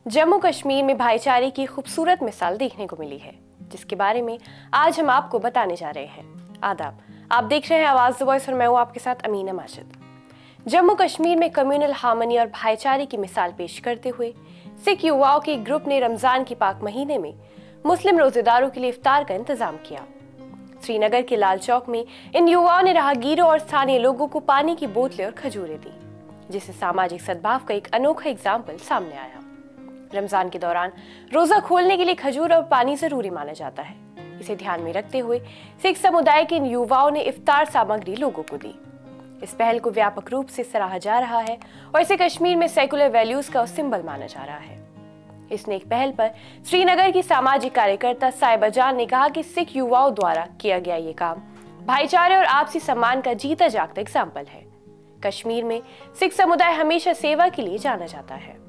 जम्मू कश्मीर में भाईचारे की खूबसूरत मिसाल देखने को मिली है, जिसके बारे में आज हम आपको बताने जा रहे हैं। आदाब, आप देख रहे हैं आवाज द वॉइस और मैं हूं आपके साथ अमीना माजिद। जम्मू कश्मीर में कम्युनल हार्मनी और भाईचारे की मिसाल पेश करते हुए सिख युवाओं के एक ग्रुप ने रमजान के पाक महीने में मुस्लिम रोजेदारों के लिए इफ्तार का इंतजाम किया। श्रीनगर के लाल चौक में इन युवाओं ने राहगीरों और स्थानीय लोगों को पानी की बोतलें और खजूरें दी, जिससे सामाजिक सद्भाव का एक अनोखा एग्जाम्पल सामने आया। रमजान के दौरान रोजा खोलने के लिए खजूर और पानी जरूरी माना जाता है। इसे ध्यान में रखते हुए सिख समुदाय के इन युवाओं ने इफ्तार सामग्री लोगों को दी। इस पहल को व्यापक रूप से सराहा जा रहा है और इसे कश्मीर में सेकुलर वैल्यूज का सिंबल माना जा रहा है। इस नेक पहल पर श्रीनगर की सामाजिक कार्यकर्ता साहिबा जान ने कहा कि सिख युवाओं द्वारा किया गया ये काम भाईचारे और आपसी सम्मान का जीता जागता एग्जाम्पल है। कश्मीर में सिख समुदाय हमेशा सेवा के लिए जाना जाता है।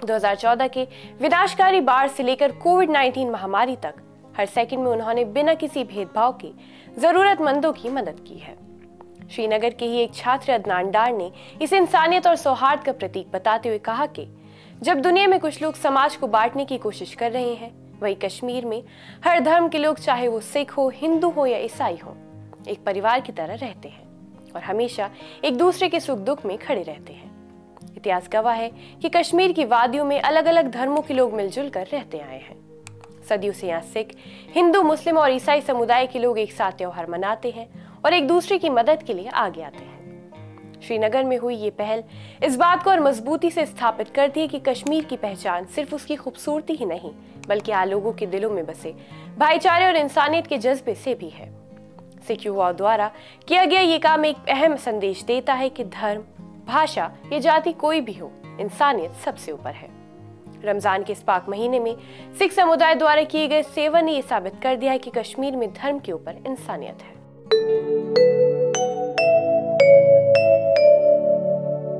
2014 के विनाशकारी बाढ़ से लेकर कोविड-19 महामारी तक हर सेकंड में उन्होंने बिना किसी भेदभाव के जरूरतमंदों की मदद की है। श्रीनगर के ही एक छात्र अदनान डार ने इसे इंसानियत और सौहार्द का प्रतीक बताते हुए कहा कि जब दुनिया में कुछ लोग समाज को बांटने की कोशिश कर रहे हैं, वही कश्मीर में हर धर्म के लोग, चाहे वो सिख हो, हिंदू हो या ईसाई हो, एक परिवार की तरह रहते हैं और हमेशा एक दूसरे के सुख दुख में खड़े रहते हैं। इतिहास गवाह है कि कश्मीर की वादियों में अलग अलग धर्मों के लोग मिलजुल कर रहते आए हैं। सदियों से यहाँ सिख, हिंदू, मुस्लिम और ईसाई समुदाय के लोग एक साथ त्योहार मनाते हैं और एक दूसरे की मदद के लिए आगे आते हैं। श्रीनगर में हुई ये पहल इस बात को और मजबूती से स्थापित करती है कि कश्मीर की पहचान सिर्फ उसकी खूबसूरती ही नहीं, बल्कि यहाँ लोगों के दिलों में बसे भाईचारे और इंसानियत के जज्बे से भी है। सिख युवाओं द्वारा किया गया ये काम एक अहम संदेश देता है कि धर्म, भाषा या जाति कोई भी हो, इंसानियत सबसे ऊपर है। रमजान के इस पाक महीने में सिख समुदाय द्वारा किए गए सेवा ने यह साबित कर दिया है कि कश्मीर में धर्म के ऊपर इंसानियत है।